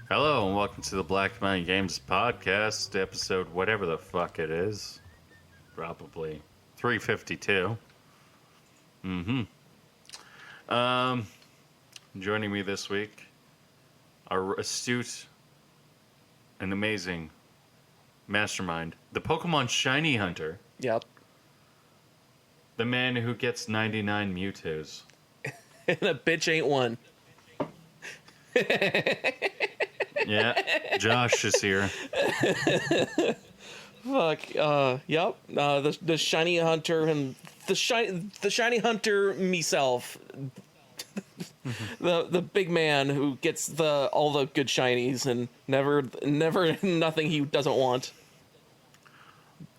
Hello and welcome to the Black Mountain Games podcast, episode whatever the fuck it is. Probably 352. Joining me this week, our astute and amazing mastermind, the Pokemon Shiny Hunter, Yep. the man who gets 99 Mewtwo's. And a bitch ain't one. Yeah, Josh is here. Fuck. Yep. The shiny hunter and the shiny hunter myself. the big man who gets all the good shinies and never nothing he doesn't want.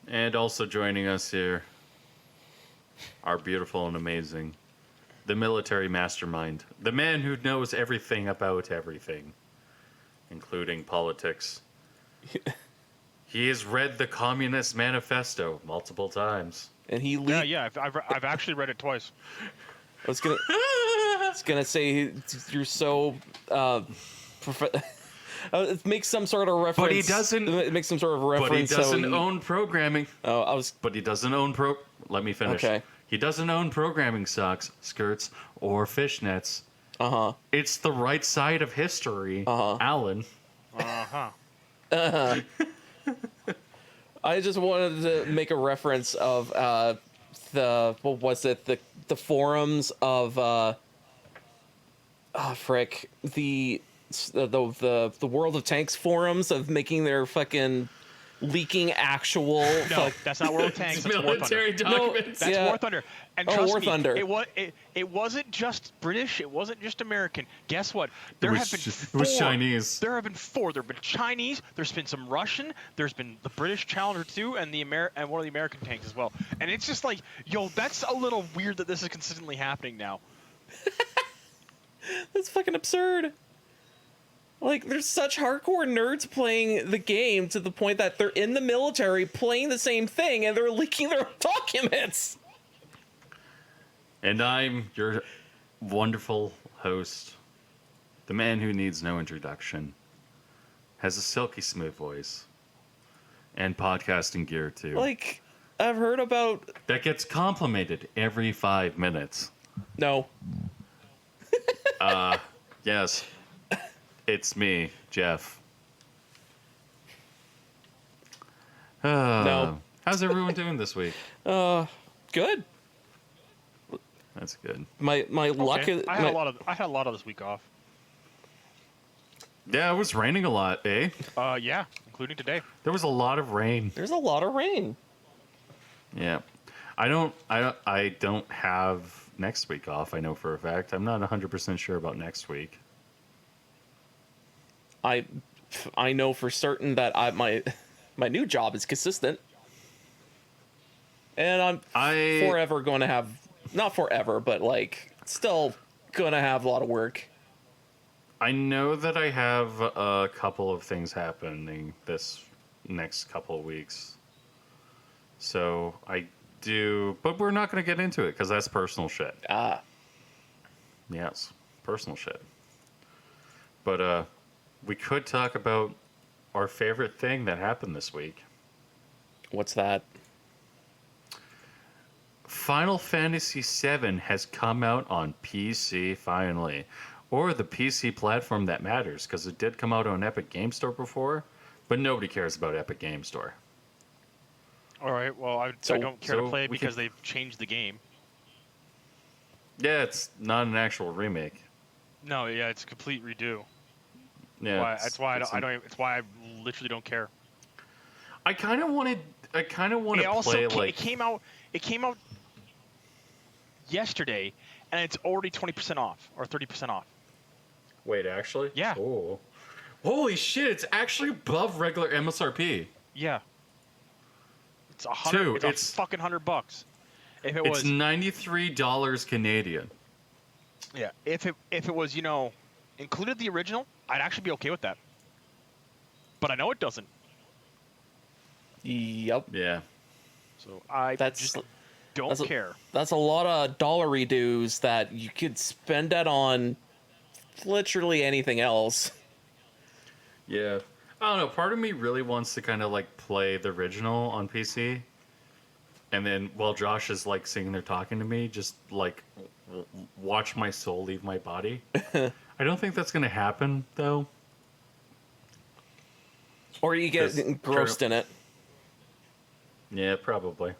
And also joining us here, our beautiful and amazing, the military mastermind, the man who knows everything about everything, including politics. He has read the Communist Manifesto multiple times. And he I've actually read it twice. I was gonna say you're so it makes some sort of reference. But he doesn't. It makes some sort of reference. But he doesn't own programming. Oh, But he doesn't own Let me finish. Okay. He doesn't own programming socks, skirts, or fishnets. It's the right side of history, Allan. I just wanted to make a reference of the forums of the World of Tanks forums of making their fucking leaking actual. No, that's not World of Tanks. That's military War Thunder. documents. That's War Thunder. And trust War me, Thunder. It wasn't just British. It wasn't just American. Guess what? It was Chinese. There have been four. There have been Chinese. There's been some Russian. There's been the British Challenger 2 and and one of the American tanks as well. And it's just like, yo, that's a little weird that this is consistently happening now. That's fucking absurd. Like, there's such hardcore nerds playing the game to the point that they're in the military playing the same thing and they're leaking their own documents. And I'm your wonderful host, the man who needs no introduction, has a silky smooth voice, and podcasting gear too. Like, I've heard about... That gets complimented every 5 minutes. No. Yes. It's me, Jeff. No. How's everyone doing this week? Good. That's good. My luck Okay. is... I had a lot of this week off. Yeah, it was raining a lot, eh? Yeah, including today. There was a lot of rain. There's a lot of rain. Yeah. I don't have next week off, I know for a fact. I'm not 100% sure about next week. I know for certain that my new job is consistent. And I'm forever going to have, not forever, but like still going to have a lot of work. I know that I have a couple of things happening this next couple of weeks. So I do, but we're not going to get into it because that's personal shit. Yes, personal shit. But we could talk about our favorite thing that happened this week. What's that? Final Fantasy VII has come out on PC finally. Or the PC platform that matters, because it did come out on Epic Game Store before, but nobody cares about Epic Game Store. All right, well, I don't care to play it because they've changed the game. Yeah, it's not an actual remake. No, yeah, it's a complete redo. Yeah, That's why It's why I literally don't care. I kind of want to play like it came out yesterday, and it's already 20% off or 30% off. Wait, actually? Yeah. Oh. Holy shit! It's actually above regular MSRP. Yeah. It's $100. It's fucking $100. If it was, it's $93 Canadian. Yeah. If it was, included the original, I'd actually be okay with that. But I know it doesn't. Yep. Yeah. So I don't care. That's a lot of dollary dues that you could spend that on literally anything else. Yeah. I don't know. Part of me really wants to kind of like play the original on PC. And then while Josh is like sitting there talking to me, just like watch my soul leave my body. I don't think that's going to happen, though. Or you get 'Cause engrossed in it. Yeah, probably.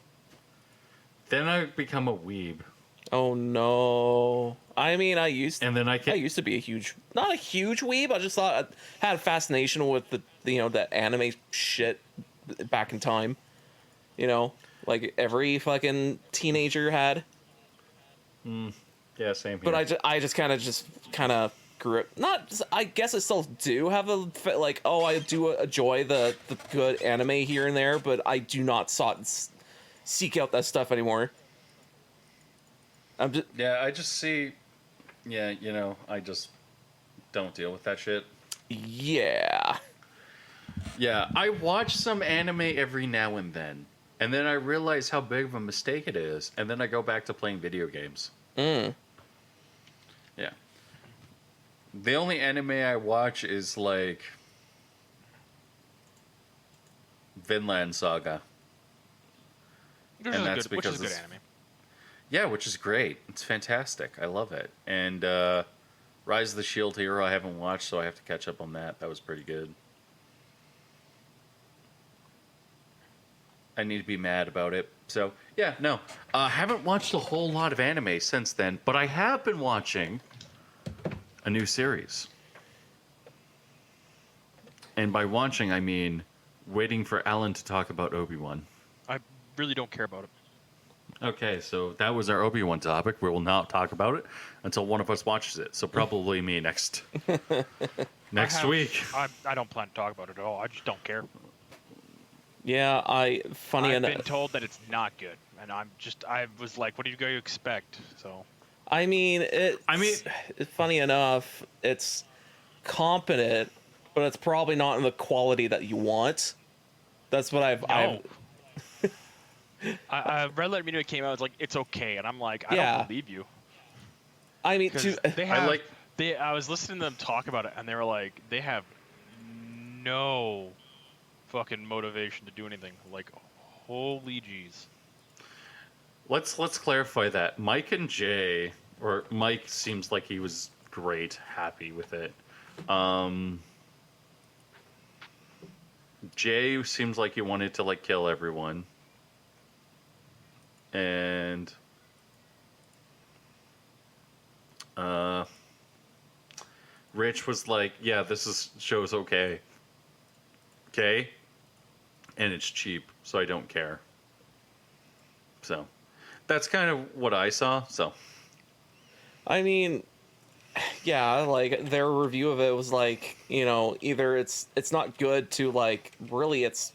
Then I become a weeb. Oh no! I mean, And then I I can. used to be not a huge weeb. I just thought I had a fascination with the that anime shit back in time. You know, like every fucking teenager had. Yeah, same here. But I just kind of grew up. Not, I guess I still do have like, oh, I do enjoy the good anime here and there, but I do not seek out that stuff anymore. I'm just, Yeah, I just see. Yeah, I just don't deal with that shit. yeah. Yeah, I watch some anime every now and then I realize how big of a mistake it is, and then I go back to playing video games. Mm. Yeah. The only anime I watch is like Vinland Saga. Which And is that's good. Which is because a good it's- anime. Yeah, which is great. It's fantastic. I love it. And Rise of the Shield Hero I haven't watched, so I have to catch up on that. That was pretty good. I need to be mad about it. So, yeah, no. I haven't watched a whole lot of anime since then, but I have been watching a new series. And by watching, I mean waiting for Allan to talk about Obi-Wan. I really don't care about it. Okay, so that was our Obi-Wan topic. We will not talk about it until one of us watches it. So probably me next week. I don't plan to talk about it at all. I just don't care. Yeah, funny I've enough. been told that it's not good, and I was like, what do you going to expect? So I mean, funny enough, it's competent, but it's probably not in the quality that you want. That's what I've Red Letter Media came out. It's like it's okay, and I'm like, I Yeah. don't believe you. I mean, Because they I have, like- I was listening to them talk about it, and they were like, they have no fucking motivation to do anything. Like, holy jeez. Let's clarify that. Mike and Jay, or Mike seems like he was great, happy with it. Jay seems like he wanted to like kill everyone. And Rich was like, yeah, show's okay. Okay? And it's cheap, so I don't care. So that's kind of what I saw. So I mean, yeah, like their review of it was like, either it's not good to like really it's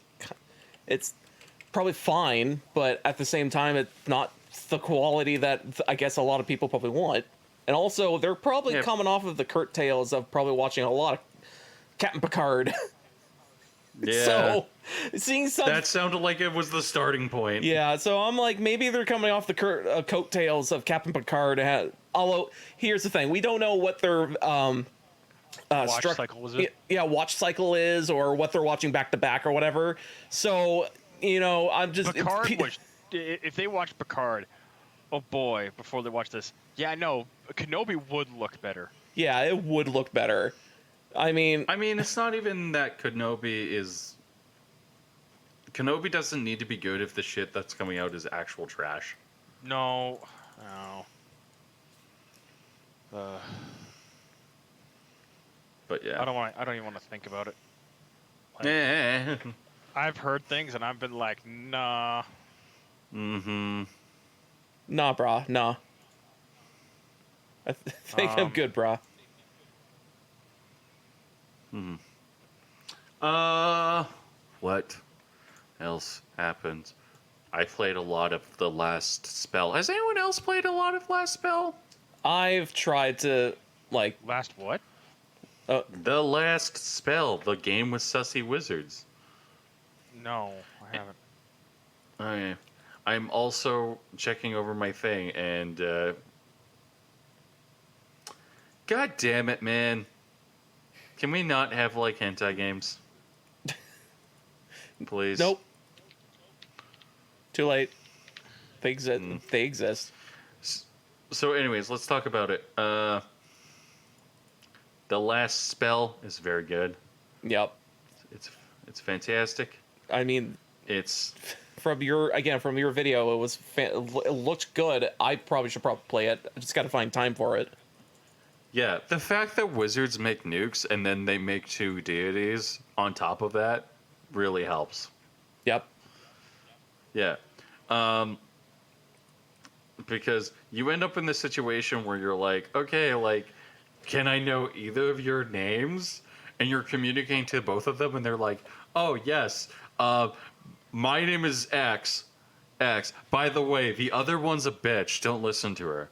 probably fine, but at the same time it's not the quality that I guess a lot of people probably want. And also they're probably coming off of the curtails of probably watching a lot of Captain Picard. yeah, So seeing some that sounded like it was the starting point. Yeah, so I'm like, maybe they're coming off the coattails of Captain Picard. Although, here's the thing: we don't know what their Watch cycle was it? Yeah, watch cycle is, or what they're watching back to back, or whatever. So, I'm just Picard was. If they watched Picard, oh boy, before they watch this, yeah, I know Kenobi would look better. Yeah, it would look better. I mean, it's not even that Kenobi doesn't need to be good if the shit that's coming out is actual trash. No. But yeah, I don't even want to think about it. Eh. I've heard things and I've been like, nah. Mm-hmm. nah, brah, nah. I think I'm good, brah. What else happened? I played a lot of The Last Spell. Has anyone else played a lot of Last Spell? I've tried to like Last what? The Last Spell, the game with sussy wizards. No, I haven't. Okay. I'm also checking over my thing, and God damn it, man! Can we not have like hentai games? Please. Nope. Too late. They exist. Mm. They exist. So, anyways, let's talk about it. The Last Spell is very good. Yep. It's fantastic. I mean, It's from your video, it looked good. I probably should play it. I just got to find time for it. yeah, the fact that wizards make nukes and then they make two deities on top of that really helps. Yep. Yeah. Because you end up in this situation where you're like, okay, like, can I know either of your names? And you're communicating to both of them, and they're like, oh, yes, my name is X. X. By the way, the other one's a bitch. Don't listen to her.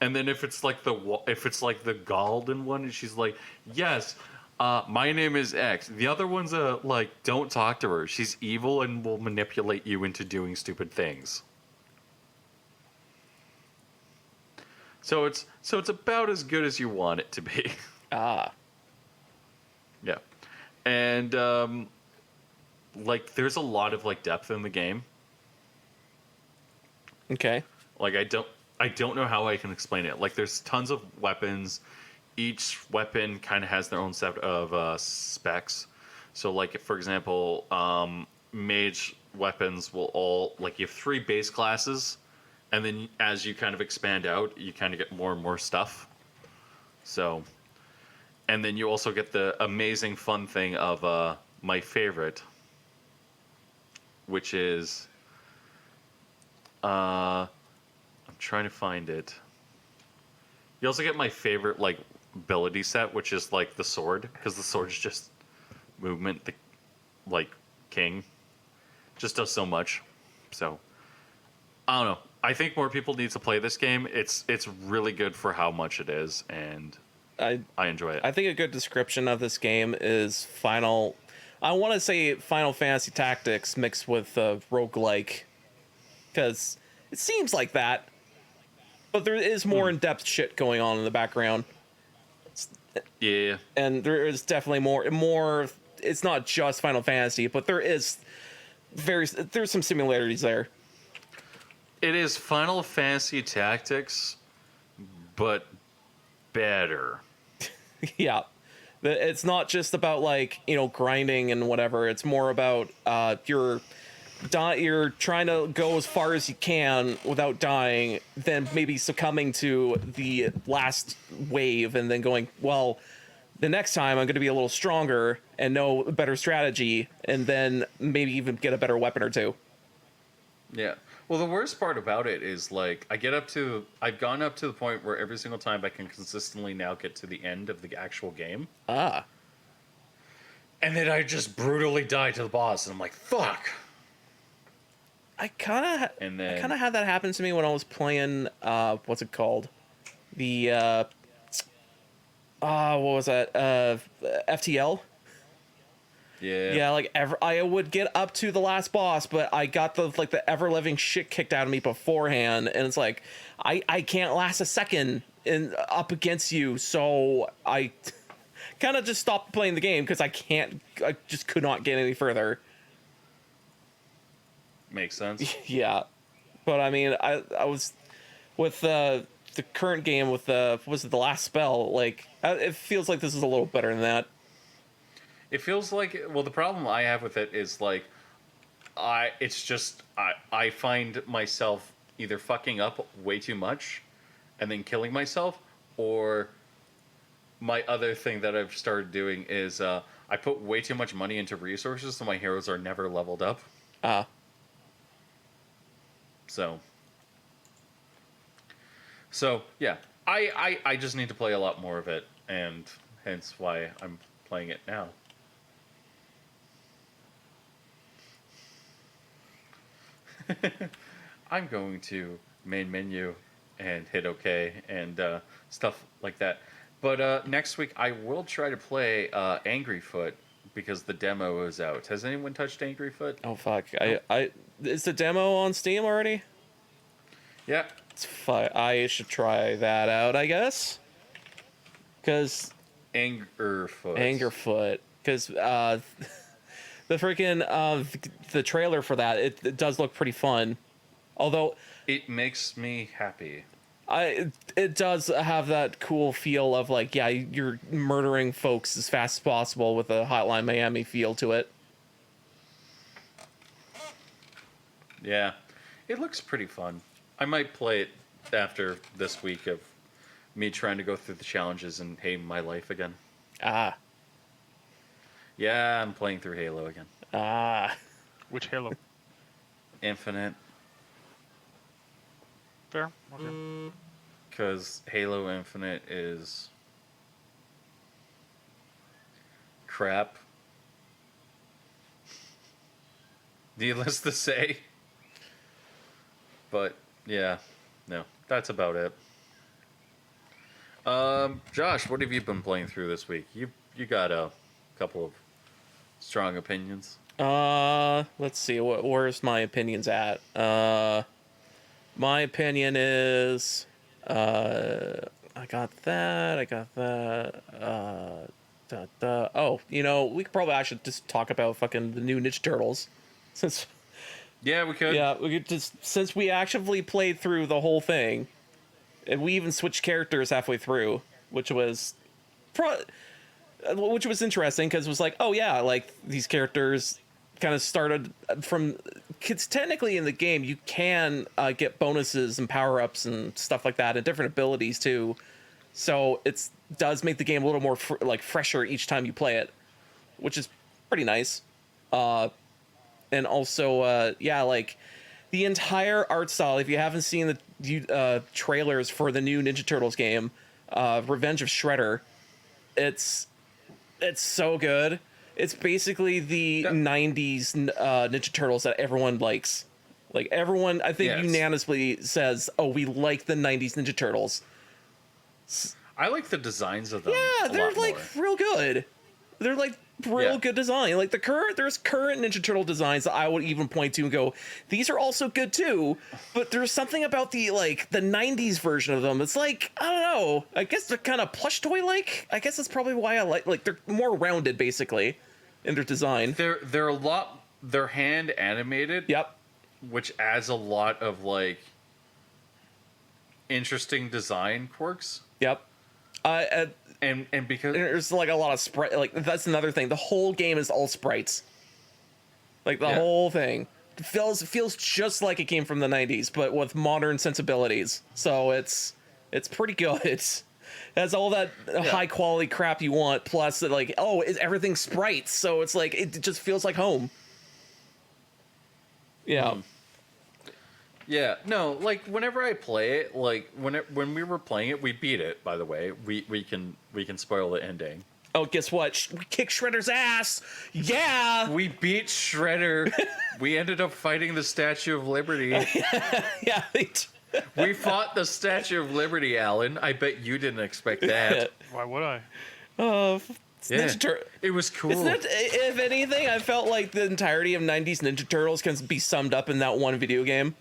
And then if it's like the Galden one, and she's like, yes, my name is X. The other one's like, don't talk to her. She's evil and will manipulate you into doing stupid things. So it's about as good as you want it to be. Ah. Yeah. And like there's a lot of like depth in the game. Okay. Like I don't know how I can explain it. Like there's tons of weapons. Each weapon kind of has their own set of specs. So like for example, mage weapons will all like you have 3 base classes, and then as you kind of expand out, you kind of get more and more stuff. So, and then you also get the amazing fun thing of my favorite, which is I'm trying to find it. You also get my favorite like ability set, which is like the sword, because the sword is just movement, the like king, just does so much. So I don't know. I think more people need to play this game. It's really good for how much it is, and I enjoy it. I think a good description of this game is Final. I want to say Final Fantasy Tactics mixed with roguelike, because it seems like that, but there is more in-depth shit going on in the background. Yeah, And there is definitely more. It's not just Final Fantasy, but there's some similarities there. it is Final Fantasy Tactics, but better. Yeah. It's not just about like, grinding and whatever. It's more about you're trying to go as far as you can without dying, then maybe succumbing to the last wave and then going, well, the next time I'm going to be a little stronger and know a better strategy, and then maybe even get a better weapon or two. Yeah. Well, the worst part about it is like I've gone up to the point where every single time I can consistently now get to the end of the actual game. Ah. And then I just brutally die to the boss, and I'm like, fuck. I kind of had that happen to me when I was playing what's it called? The what was that? FTL. Yeah. Yeah, like I would get up to the last boss, but I got the ever living shit kicked out of me beforehand, and it's like I can't last a second up against you, so I kind of just stopped playing the game because I just could not get any further. Makes sense. Yeah, but I mean, I was with the current game with the Last Spell. Like, it feels like this is a little better than that. It feels like, well, the problem I have with it is like, I find myself either fucking up way too much and then killing myself, or my other thing that I've started doing is I put way too much money into resources, so my heroes are never leveled up. So yeah, I just need to play a lot more of it, and hence why I'm playing it now. I'm going to main menu and hit OK and stuff like that. But next week I will try to play Angry Foot because the demo is out. Has anyone touched Angry Foot? Oh fuck! I is the demo on Steam already? Yeah. It's fine. I should try that out, I guess. Because Angerfoot, because the freaking the trailer for that it does look pretty fun, although It makes me happy. it does have that cool feel of like, yeah, you're murdering folks as fast as possible with a Hotline Miami feel to it. Yeah, it looks pretty fun. I might play it after this week of me trying to go through the challenges and hate my life again. Ah, Yeah, I'm playing through Halo again. Which Halo? Infinite, Fair. Okay. because Halo Infinite is crap. Needless to say. But yeah, no, that's about it. Josh, what have you been playing through this week? You got a couple of strong opinions. let's see, where's my opinions at? My opinion is, I got that. Oh, we could probably actually just talk about fucking the new Ninja Turtles, since Yeah, we could. yeah, we could just, since we actively played through the whole thing, and we even switched characters halfway through, which was interesting, because it was like, oh yeah, like these characters kind of started from kids. Technically in the game you can get bonuses and power-ups and stuff like that and different abilities too, so it does make the game a little more fresher each time you play it, which is pretty nice. And also yeah, like the entire art style, if you haven't seen the trailers for the new Ninja Turtles game, Revenge of Shredder, it's so good. It's basically the 90s Ninja Turtles that everyone likes. Like, everyone, I think, Yes. unanimously says, oh, we like the 90s Ninja Turtles. I like the designs of them. Yeah, a they're lot like more. real good. They're like real Yeah. good design. Like there's current Ninja Turtle designs that I would even point to and go, these are also good too. But there's something about the 90s version of them. It's like, I don't know. I guess they're kind of plush toy like. I guess that's probably why I like they're more rounded basically in their design. They're a lot. They're hand animated. Yep. Which adds a lot of interesting design quirks. Yep. And because There's like a lot of sprite. Like, that's another thing. The whole game is all sprites. Like the Yeah. whole thing feels just like it came from the 90s, but with modern sensibilities. So it's pretty good. It has all that high quality crap you want. Plus, everything sprites. So it's like it just feels like home. Yeah. Yeah, no, whenever I play it, when we were playing it, we beat it. By the way, we can spoil the ending. Oh, guess what? We kicked Shredder's ass. Yeah. We beat Shredder. We ended up fighting the Statue of Liberty. Yeah. We fought the Statue of Liberty, Allan. I bet you didn't expect that. Why would I? Yeah, Ninja Tur- it was cool. Isn't it, if anything, I felt like the entirety of 90s Ninja Turtles can be summed up in that one video game.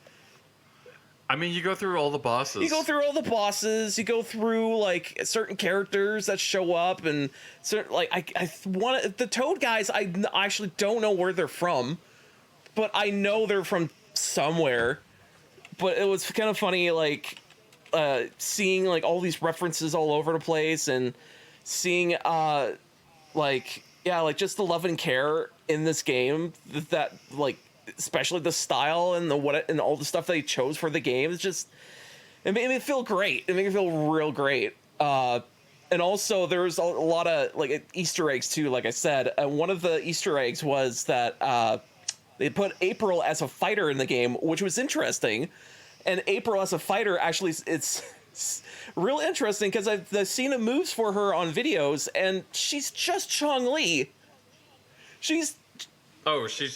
I mean, you go through all the bosses. You go through all the bosses. You go through certain characters that show up, and certain I want the Toad guys. I actually don't know where they're from, but I know they're from somewhere. But it was kind of funny, seeing all these references all over the place, and seeing just the love and care in this game that especially the style and and all the stuff they chose for the game. It's just, it made me feel great. It made me feel real great. And also there's a lot of Easter eggs too. Like I said, one of the Easter eggs was that they put April as a fighter in the game, which was interesting. And April as a fighter, actually, it's real interesting because I've seen the moves for her on videos, and she's just Chun-Li. She's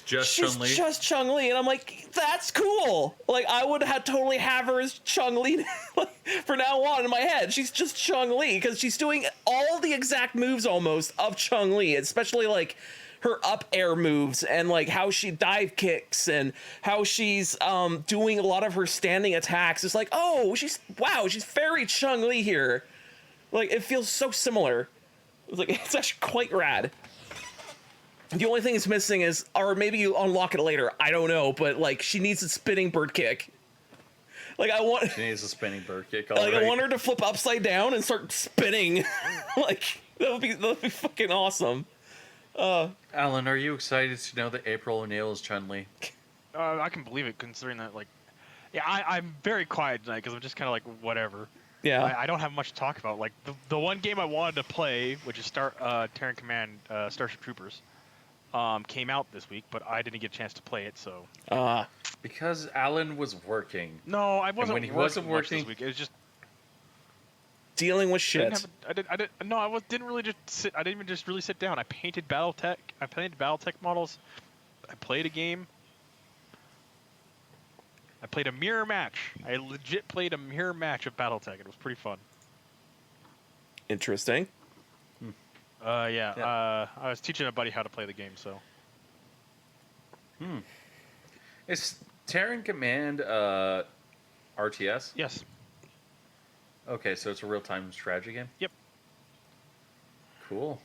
just Chun-Li? just Chun-Li, and I'm like, that's cool. I would totally have her as Chun-Li for now on in my head. She's just Chun-Li because she's doing all the exact moves almost of Chun-Li, especially her up air moves and how she dive kicks and how she's doing a lot of her standing attacks. It's she's very Chun-Li here. It feels so similar. It's like, it's actually quite rad. The only thing it's missing is, or maybe you unlock it later, I don't know, but like she needs a spinning bird kick. Like She needs a spinning bird kick. like I want her to flip upside down and start spinning. Like that would be fucking awesome. Alan, are you excited to know that April O'Neil is Chun-Li? I can believe it, considering that, like, yeah, I'm very quiet tonight because I'm just kind of like, whatever. Yeah. I don't have much to talk about. Like, the one game I wanted to play, which is Terran Command Starship Troopers, came out this week, but I didn't get a chance to play it, so. Because Alan was working. No, I wasn't. when he working wasn't much working- this week. It was just. Dealing with shit. Didn't even just really sit down. I painted BattleTech. I painted BattleTech models. I played a game. I played a mirror match. I legit played a mirror match of BattleTech. It was pretty fun. Interesting. Yeah. I was teaching a buddy how to play the game, so. Is Terran Command RTS? Yes. Okay, so it's a real-time strategy game? Yep. Cool.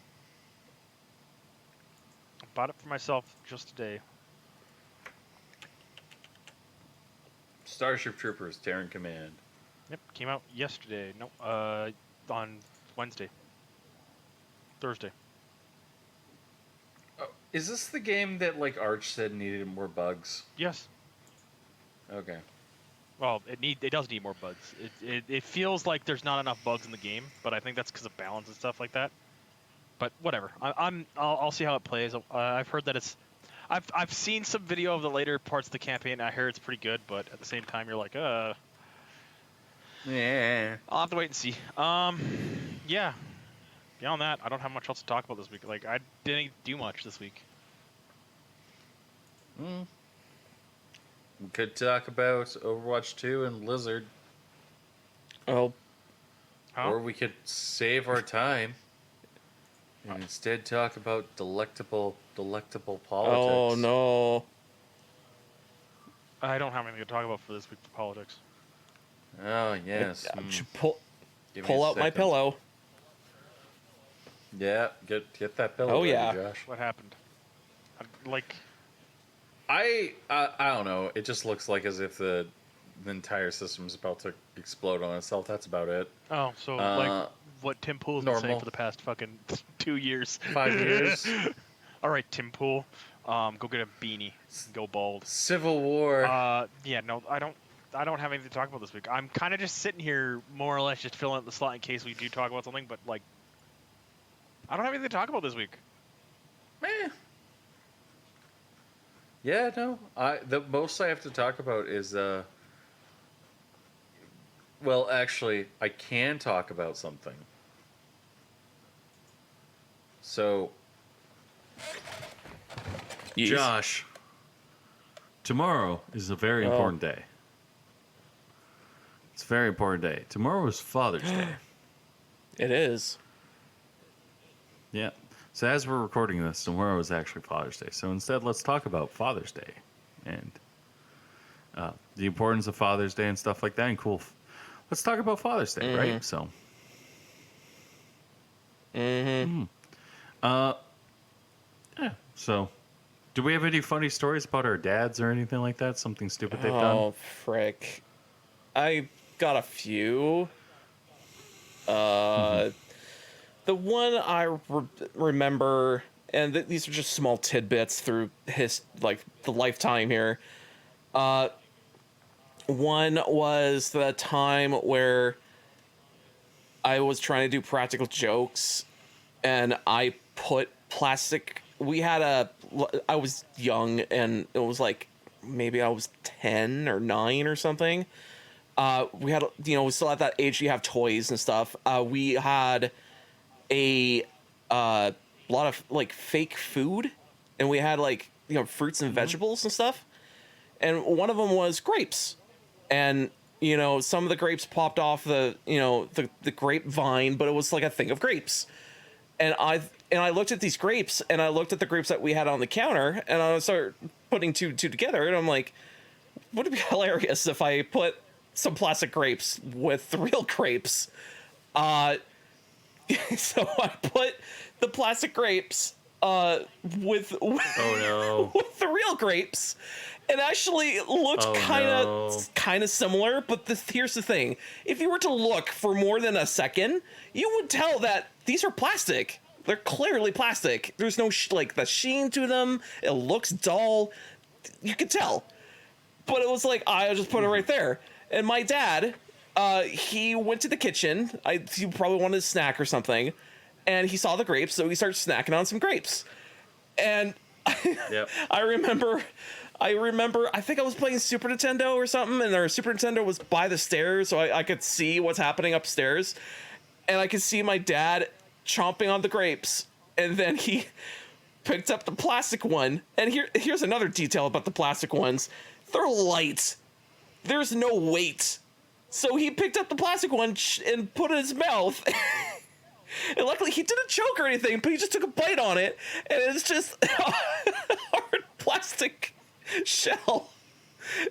I bought it for myself just today. Starship Troopers, Terran Command. Yep. Came out yesterday. No. On Wednesday. Thursday. Oh, is this the game that, like, Arch said needed more bugs? Yes. Okay. Well, it does need more bugs. It feels like there's not enough bugs in the game, but I think that's because of balance and stuff like that. But whatever. I'll see how it plays. I've heard that it's. I've seen some video of the later parts of the campaign. And I hear it's pretty good, but at the same time, you're like, Yeah. I'll have to wait and see. Yeah. Beyond that, I don't have much else to talk about this week. Like, I didn't do much this week. We could talk about Overwatch 2 and Lizard, Oh, Huh? or we could save our time and instead talk about delectable politics. oh no. I don't have anything to talk about for this week for politics. Oh, yes. Should Give me pull a out my second. pillow. Yeah, get that pillow Oh, ready, yeah. Josh. What happened? Like, I don't know. It just looks like as if the entire system's about to explode on itself. That's about it. oh, so like what Tim Pool's been saying normal. for the past fucking 2 years. 5 years. All right, Tim Pool, go get a beanie, and go bald. Civil War. Yeah, no, I don't have anything to talk about this week. I'm kind of just sitting here, more or less, just filling out the slot in case we do talk about something. But like, I don't have anything to talk about this week. Meh. Yeah, no. The most I have to talk about is well, actually, I can talk about something. So, Yes. Josh, tomorrow is a very Oh. important day. It's a very important day. Tomorrow is Father's Day. It is. Yeah. So as we're recording this, tomorrow is actually Father's Day. So instead, let's talk about Father's Day and the importance of Father's Day and stuff like that. And cool. Let's talk about Father's Day, right? So. Mm-hmm. Yeah. So, do we have any funny stories about our dads or anything like that? Something stupid they've done? Oh, frick. I got a few. The one I remember, and these are just small tidbits through the lifetime here. One was the time where I was trying to do practical jokes, and I put plastic. I was young, and it was like maybe I was 10 or 9 or something. We had, we still at that age you have toys and stuff. We had a lot of like fake food, and we had like fruits and vegetables and stuff. And one of them was grapes, and some of the grapes popped off the grapevine, but it was like a thing of grapes. And I looked at these grapes, and I looked at the grapes that we had on the counter, and I started putting two together, and I'm like, would it be hilarious if I put some plastic grapes with the real grapes? So I put the plastic grapes with Oh no. with the real grapes, and actually it looked Oh, kind of similar. But here's the thing: if you were to look for more than a second, you would tell that these are plastic. They're clearly plastic. There's no like the sheen to them. It looks dull. You could tell. But it was like, I just put it right there. And my dad, he went to the kitchen. He probably wanted a snack or something. And he saw the grapes, so he started snacking on some grapes. And Yep. I remember, I think I was playing Super Nintendo or something, and our Super Nintendo was by the stairs, so I could see what's happening upstairs. And I could see my dad chomping on the grapes. And then he picked up the plastic one. And here's another detail about the plastic ones. They're light. There's no weight. So he picked up the plastic one and put it in his mouth. And luckily he didn't choke or anything, but he just took a bite on it. And it's just a hard plastic shell.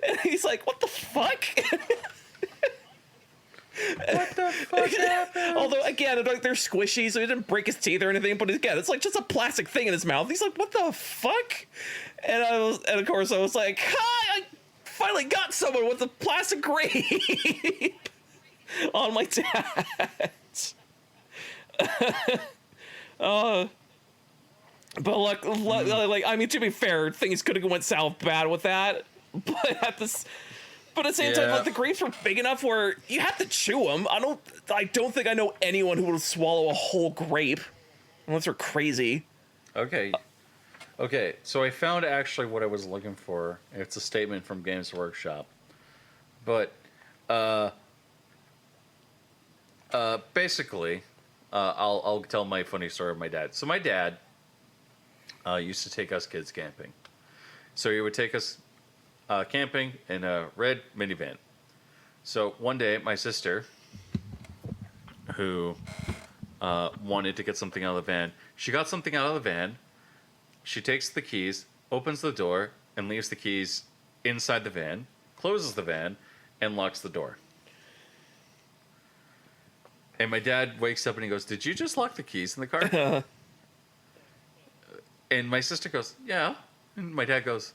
And he's like, what the fuck? What the fuck happened? Although, again, like, they're squishy, so he didn't break his teeth or anything. But again, it's like just a plastic thing in his mouth. He's like, what the fuck? And of course, I was like, hi, I finally got someone with a plastic grape on my dad. But like, I mean, to be fair, things could have went south bad with that. But at the same time, like, the grapes were big enough where you have to chew them. I don't think I know anyone who would swallow a whole grape unless they're crazy. Okay. So I found actually what I was looking for. It's a statement from Games Workshop. But basically, I'll tell my funny story of my dad. So my dad used to take us kids camping. So he would take us camping in a red minivan. So one day, my sister, who wanted to get something out of the van, she got something out of the van. She takes the keys, opens the door, and leaves the keys inside the van, closes the van, and locks the door. And my dad wakes up and he goes, "Did you just lock the keys in the car?" And my sister goes, "Yeah." And my dad goes,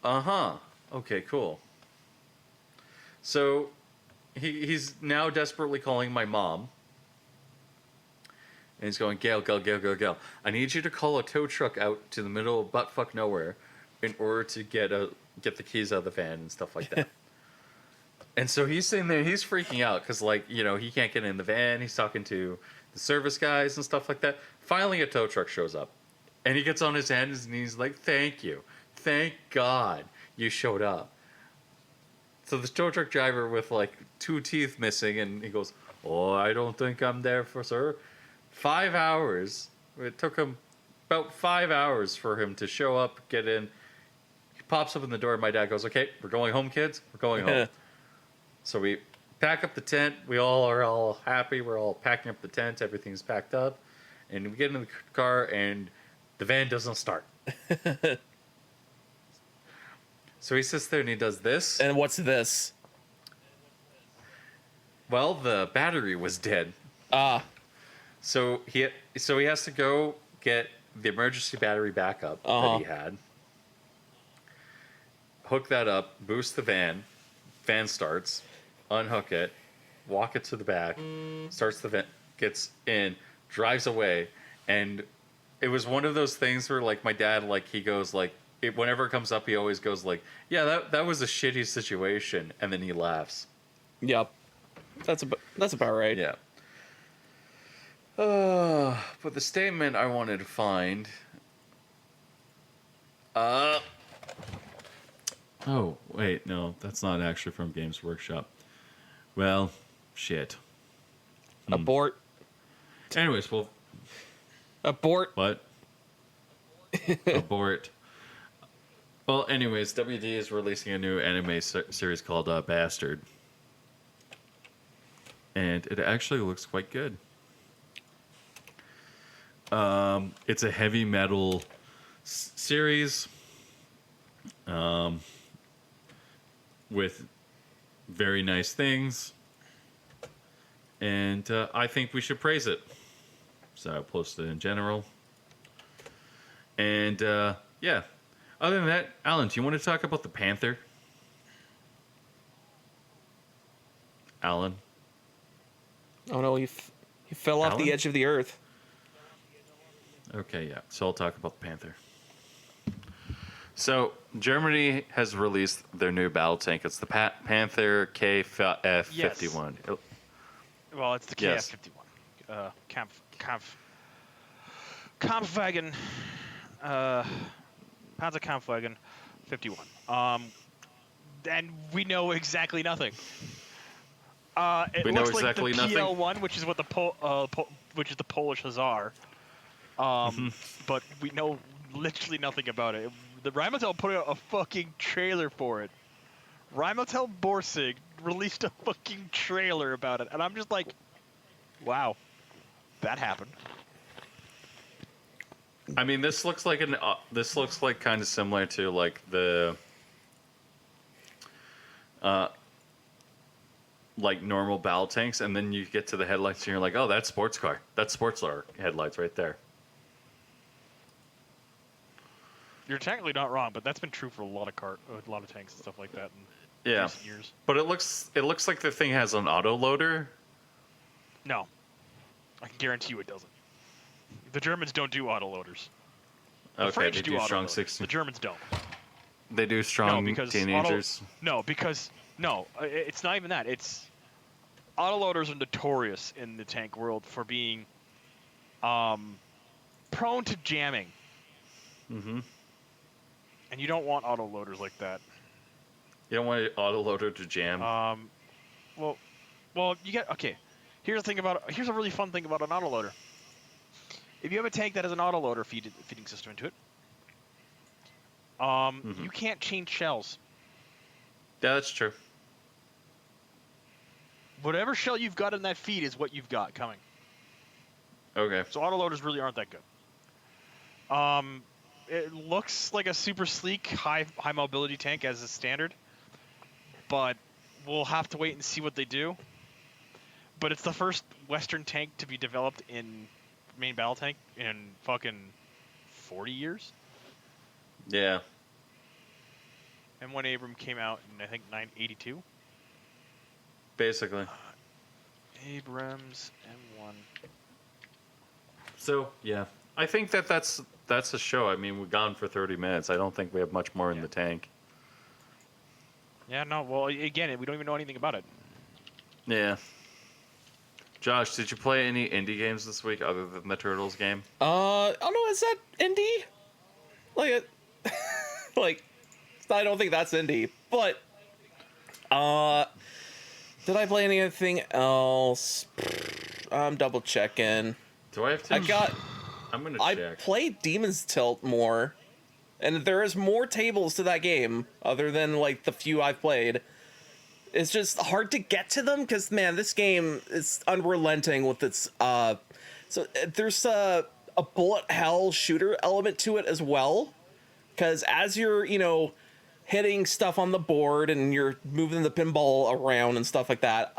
"Uh-huh. Okay, cool." So he's now desperately calling my mom. And he's going, Gail, I need you to call a tow truck out to the middle of buttfuck nowhere in order to get the keys out of the van and stuff like that. And so he's sitting there, he's freaking out because, like, you know, he can't get in the van. He's talking to the service guys and stuff like that. Finally, a tow truck shows up. And he gets on his hands and he's like, "Thank you. Thank God you showed up." So the tow truck driver with, like, 2 teeth missing, and he goes, "Oh, I don't think I'm there for sir." 5 hours. It took him about 5 hours for him to show up, get in. He pops up in the door, and my dad goes, "Okay, we're going home, kids. We're going home." So we pack up the tent. We all are all happy. We're all packing up the tent. Everything's packed up. And we get in the car, and the van doesn't start. So he sits there, and he does this. And what's this? Well, the battery was dead. So he has to go get the emergency battery backup that he had. Hook that up, boost the van. Van starts. Unhook it. Walk it to the back. Starts the van. Gets in. Drives away. And it was one of those things where, like, my dad, like, he goes, like, whenever it comes up, he always goes, like, "Yeah, that was a shitty situation," and then he laughs. Yep, that's about right. Yeah. But the statement I wanted to find. Oh wait, no, that's not actually from Games Workshop. Well, shit. Abort. Anyways, well, Abort. what? Abort. Well, anyways, WD is releasing a new anime series called Bastard. And it actually looks quite good. It's a heavy metal series with very nice things. and I think we should praise it. So I posted in general. And yeah, other than that, Alan, do you want to talk about the Panther? Alan? Oh no, he fell off Allan? the edge of the earth. Okay, yeah. So I'll talk about the Panther. So Germany has released their new battle tank. It's the Panther KF-51. Yes. Well, it's the Yes. KF-51. Kampfwagen. Panzerkampfwagen 51. And we know exactly nothing. It We know looks exactly like the nothing? PL1, which is what the which is the Polish Hussar. But we know literally nothing about it. The Rheinmetall put out a fucking trailer for it. Rheinmetall Borsig released a fucking trailer about it, and I'm just like, wow, that happened. I mean, this looks like this looks like kind of similar to like the like normal battle tanks, and then you get to the headlights and you're like, oh, that's sports car. That's sports car headlights right there. You're technically not wrong, but that's been true for a lot of tanks and stuff like that in Yeah, recent years. but it looks like the thing has an auto loader. No, I can guarantee you it doesn't. The Germans don't do autoloaders. The Okay, French they do do autoloaders. strong 16. The Germans don't. They do strong teenagers. It's not even that. It's autoloaders are notorious in the tank world for being prone to jamming. Mm-hmm. And you don't want autoloaders like that. You don't want an auto loader to jam. Well, you get okay. Here's a really fun thing about an autoloader. If you have a tank that has an autoloader feeding system into it, you can't change shells. Yeah, that's true. Whatever shell you've got in that feed is what you've got coming. Okay. So autoloaders really aren't that good. It looks like a super sleek, high mobility tank as a standard, but we'll have to wait and see what they do. But it's the first Western tank to be developed in main battle tank in fucking 40 years. Yeah. M1 Abram came out in, I think, 982. Basically. Abrams M1. So yeah, I think that's a show. I mean, we've gone for 30 minutes. I don't think we have much more in the tank. Yeah, no. Well, again, we don't even know anything about it. Yeah. Josh, did you play any indie games this week other than the Turtles game? Oh no, is that indie? Like, like, I don't think that's indie. But, did I play anything else? I'm double checking. Do I have to? I'm gonna I check. played Demon's Tilt more, and there is more tables to that game other than like the few I've played. It's just hard to get to them because, man, this game is unrelenting with its so there's a bullet hell shooter element to it as well, because as you're hitting stuff on the board and you're moving the pinball around and stuff like that,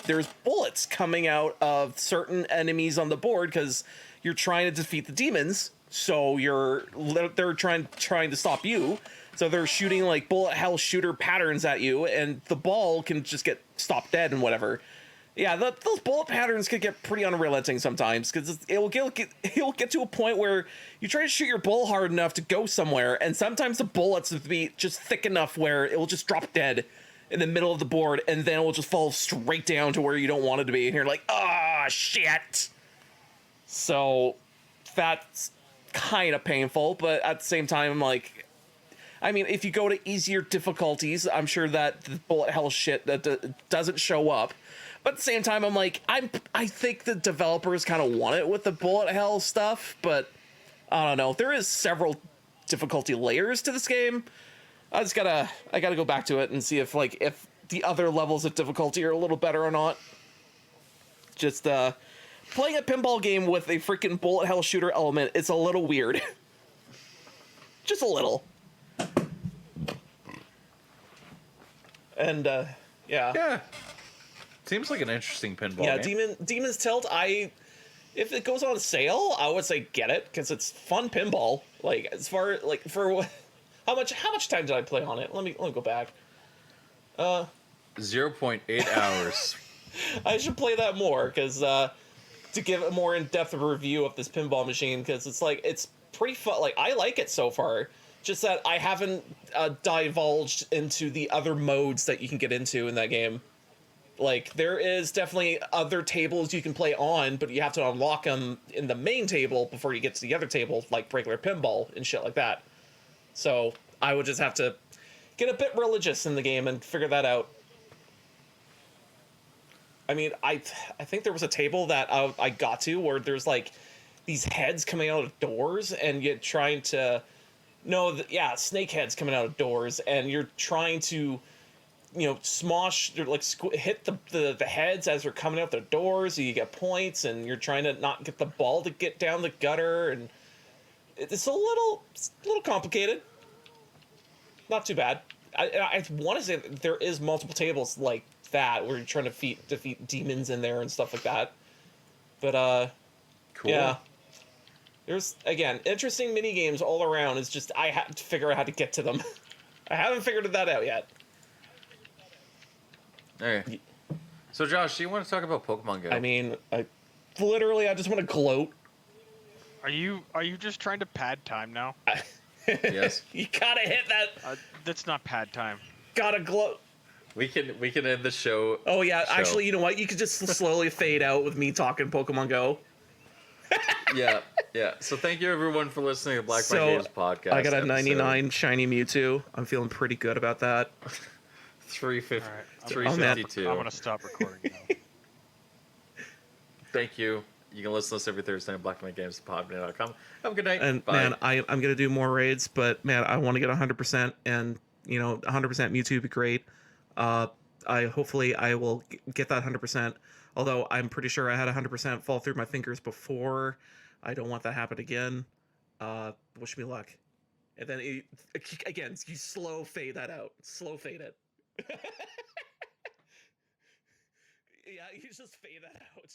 there's bullets coming out of certain enemies on the board because you're trying to defeat the demons. So they're trying to stop you. So they're shooting like bullet hell shooter patterns at you, and the ball can just get stopped dead and whatever. Yeah, those bullet patterns could get pretty unrelenting sometimes because it'll get to a point where you try to shoot your bull hard enough to go somewhere, and sometimes the bullets will be just thick enough where it will just drop dead in the middle of the board, and then it will just fall straight down to where you don't want it to be, and you're like, ah, shit. So that's kind of painful, but at the same time, I'm like, I mean, if you go to easier difficulties, I'm sure that the bullet hell shit that doesn't show up. But at the same time, I'm like, I think the developers kind of want it with the bullet hell stuff, but I don't know. There is several difficulty layers to this game. I gotta go back to it and see if the other levels of difficulty are a little better or not. Just playing a pinball game with a freaking bullet hell shooter element, it's a little weird. Just a little. And yeah. Yeah. Seems like an interesting pinball Yeah, game. Demon's Tilt. If it goes on sale, I would say get it because it's fun pinball. Like as far like for how much time did I play on it? Let me go back. 0.8 hours. I should play that more because to give a more in-depth review of this pinball machine because it's pretty fun. Like I like it so far. Just that I haven't divulged into the other modes that you can get into in that game. Like there is definitely other tables you can play on, but you have to unlock them in the main table before you get to the other table, like regular pinball and shit like that. So I would just have to get a bit religious in the game and figure that out. I mean, I think there was a table that I got to where there's like these heads coming out of doors, and you're trying to snake heads coming out of doors, and you're trying to smosh or like hit the heads as they're coming out the doors. So you get points, and you're trying to not get the ball to get down the gutter, and it's a little complicated. Not too bad. I want to say that there is multiple tables like that where you're trying to defeat demons in there and stuff like that. But Cool. yeah, there's again interesting mini games all around. It's just I have to figure out how to get to them. I haven't figured that out yet. Okay. So Josh, do you want to talk about Pokemon Go? I mean, I just want to gloat. Are you just trying to pad time now? Yes. You gotta hit that. That's not pad time. Gotta gloat. We can end the show. Oh yeah, show. actually, you know what? You could just slowly fade out with me talking Pokemon Go. Yeah. So thank you everyone for listening to Black Mind Games podcast. I got a episode 99 shiny Mewtwo. I'm feeling pretty good about that. 350, All right, 352. I'm gonna stop recording now. Thank you. You can listen to us every Thursday on blackmindgames.podbean.com. Have a good night. And Bye. man, I'm gonna do more raids, but man, I want to get 100%, and 100% Mewtwo would be great. Hopefully I will get that 100%. Although I'm pretty sure I had 100% fall through my fingers before. I don't want that to happen again. Wish me luck. And then again, you slow fade that out. Slow fade it. Yeah, you just fade that out.